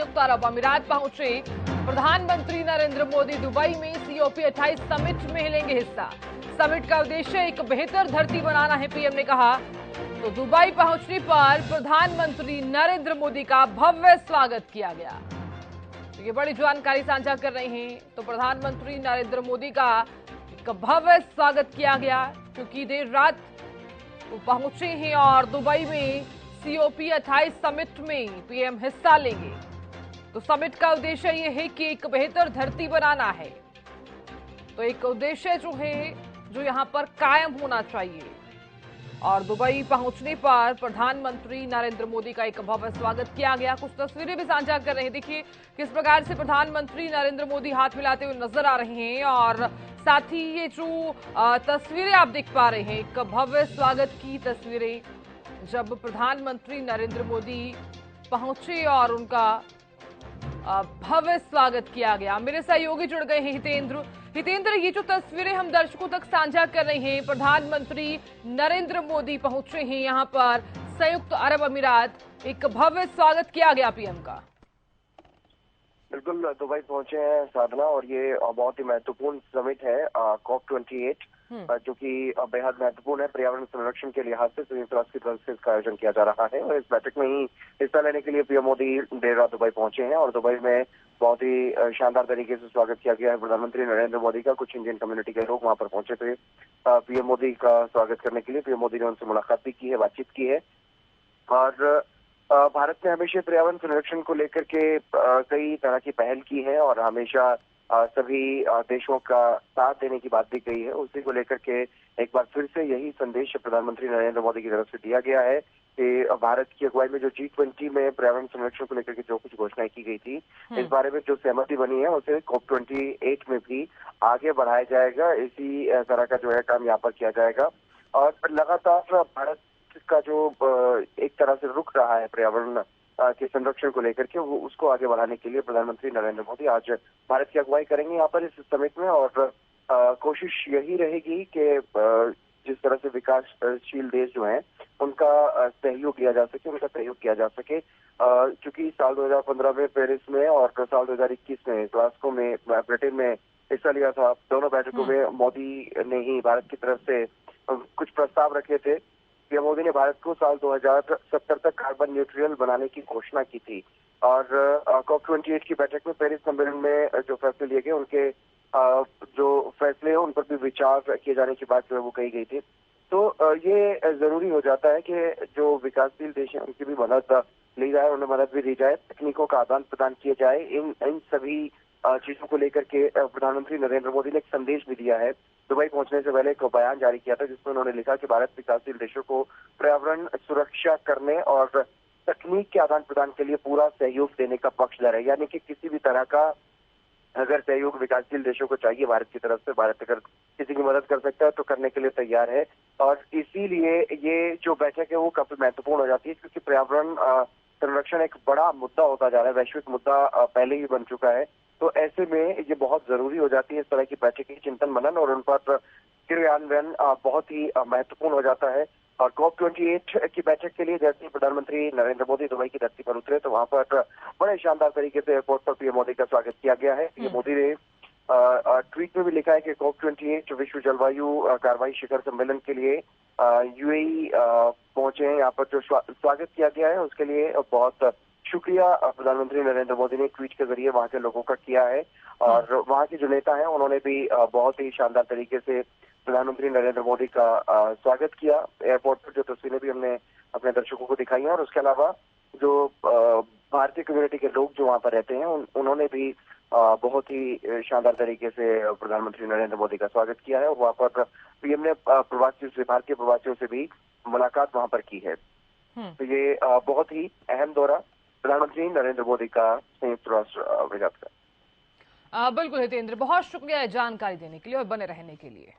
संयुक्त अरब अमीरात पहुंचे प्रधानमंत्री नरेंद्र मोदी। दुबई में COP28 समिट में लेंगे हिस्सा। समिट का उद्देश्य एक बेहतर धरती बनाना है, पीएम ने कहा। तो दुबई पहुंचने पर प्रधानमंत्री नरेंद्र मोदी का भव्य स्वागत किया गया। तो ये बड़ी जानकारी साझा कर रहे हैं। तो प्रधानमंत्री नरेंद्र मोदी का एक भव्य स्वागत किया गया, क्योंकि देर रात वो पहुंचे हैं और दुबई में COP28 समिट में पीएम हिस्सा लेंगे। तो समिट का उद्देश्य ये है कि एक बेहतर धरती बनाना है। तो एक उद्देश्य जो है जो यहां पर कायम होना चाहिए। और दुबई पहुंचने पर प्रधानमंत्री नरेंद्र मोदी का एक भव्य स्वागत किया गया। कुछ तस्वीरें भी साझा कर रहे हैं। देखिए किस प्रकार से प्रधानमंत्री नरेंद्र मोदी हाथ मिलाते हुए नजर आ रहे हैं। और साथ ही ये जो तस्वीरें आप देख पा रहे हैं, एक भव्य स्वागत की तस्वीरें, जब प्रधानमंत्री नरेंद्र मोदी पहुंचे और उनका भव्य स्वागत किया गया। मेरे सहयोगी जुड़ गए हैं हितेंद्र, ये जो तस्वीरें हम दर्शकों तक साझा कर रहे हैं, प्रधानमंत्री नरेंद्र मोदी पहुंचे हैं यहां पर संयुक्त अरब अमीरात, एक भव्य स्वागत किया गया पीएम का। बिल्कुल, दुबई पहुंचे हैं साधना, और ये बहुत ही महत्वपूर्ण समिट है COP28, जो कि बेहद महत्वपूर्ण है पर्यावरण संरक्षण के लिहाज से। संयुक्त राष्ट्र की तरफ से इसका आयोजन किया जा रहा है और इस बैठक में ही हिस्सा लेने के लिए पीएम मोदी देर रात दुबई पहुंचे हैं और दुबई में बहुत ही शानदार तरीके से स्वागत किया गया है प्रधानमंत्री नरेंद्र मोदी का। कुछ इंडियन कम्युनिटी के लोग वहां पर पहुंचे थे पीएम मोदी का स्वागत करने के लिए। पीएम मोदी ने उनसे मुलाकात भी की है, बातचीत की है। और भारत ने हमेशा पर्यावरण संरक्षण को लेकर के कई तरह की पहल की है और हमेशा सभी देशों का साथ देने की बात भी कही है। उसी को लेकर के एक बार फिर से यही संदेश प्रधानमंत्री नरेंद्र मोदी की तरफ से दिया गया है कि भारत की अगुवाई में जो G20 में पर्यावरण संरक्षण को लेकर के जो कुछ घोषणाएं की गई थी, इस बारे में जो सहमति बनी है उसे COP28 में भी आगे बढ़ाया जाएगा। इसी तरह का जो है काम यहाँ पर किया जाएगा। और लगातार भारत का जो एक तरह से रुक रहा है पर्यावरण के संरक्षण को लेकर के, वो उसको आगे बढ़ाने के लिए प्रधानमंत्री नरेंद्र मोदी आज भारत की अगुवाई करेंगे यहाँ पर इस समिट में। और कोशिश यही रहेगी कि जिस तरह से विकासशील देश जो हैं उनका सहयोग लिया जा सके, उनका सहयोग किया जा सके। चूंकि साल 2015 में पेरिस में और साल 2021 में ग्लासगो में ब्रिटेन में हिस्सा लिया था, दोनों बैठकों में मोदी ने ही भारत की तरफ से कुछ प्रस्ताव रखे थे। पीएम मोदी ने भारत को साल 2070 तक कार्बन न्यूट्रल बनाने की घोषणा की थी। और COP28 की बैठक में पेरिस सम्मेलन में जो फैसले लिए गए, उनके जो फैसले हैं उन पर भी विचार किए जाने की बात जो है वो कही गई थी। तो ये जरूरी हो जाता है कि जो विकासशील देश हैं उनकी भी मदद ली जाए, उन्हें मदद भी दी जाए, तकनीकों का आदान प्रदान किया जाए। इन सभी चीजों को लेकर के प्रधानमंत्री नरेंद्र मोदी ने एक संदेश भी दिया है। दुबई पहुंचने से पहले एक बयान जारी किया था जिसमें उन्होंने लिखा कि भारत विकासशील देशों को पर्यावरण सुरक्षा करने और तकनीक के आदान प्रदान के लिए पूरा सहयोग देने का पक्षधर है। यानी कि किसी भी तरह का अगर सहयोग विकासशील देशों को चाहिए भारत की तरफ से, भारत अगर किसी की मदद कर सकता है तो करने के लिए तैयार है। और इसीलिए ये जो बैठक है वो काफी महत्वपूर्ण हो जाती है, क्योंकि पर्यावरण संरक्षण एक बड़ा मुद्दा होता जा रहा है, वैश्विक मुद्दा पहले ही बन चुका है। तो ऐसे में ये बहुत जरूरी हो जाती है इस तरह की बैठक की चिंतन मनन, और उन पर क्रियान्वयन बहुत ही महत्वपूर्ण हो जाता है। और COP28 की बैठक के लिए जैसे ही प्रधानमंत्री नरेंद्र मोदी दुबई की धरती पर उतरे तो वहां पर बड़े शानदार तरीके से एयरपोर्ट पर पीएम मोदी का स्वागत किया गया है। पीएम मोदी ने ट्वीट में भी लिखा है कि COP28 विश्व जलवायु कार्रवाई शिखर सम्मेलन के लिए UAE पहुंचे हैं। यहाँ पर जो स्वागत किया गया है उसके लिए बहुत शुक्रिया प्रधानमंत्री नरेंद्र मोदी ने ट्वीट के जरिए वहां के लोगों का किया है। और वहां के जो नेता हैं उन्होंने भी बहुत ही शानदार तरीके से प्रधानमंत्री नरेंद्र मोदी का स्वागत किया। एयरपोर्ट पर जो तस्वीरें भी हमने अपने दर्शकों को दिखाई हैं, और उसके अलावा जो भारतीय कम्युनिटी के लोग जो वहां पर रहते हैं उन्होंने भी बहुत ही शानदार तरीके से प्रधानमंत्री नरेंद्र मोदी का स्वागत किया है। और वहां पर पीएम ने प्रवासियों से, भारतीय प्रवासियों से भी मुलाकात वहां पर की है। तो ये बहुत ही अहम दौरा प्रधानमंत्री नरेंद्र मोदी का संयुक्त राष्ट्र अमीरात का। बिल्कुल हितेंद्र, बहुत शुक्रिया जानकारी देने के लिए और बने रहने के लिए।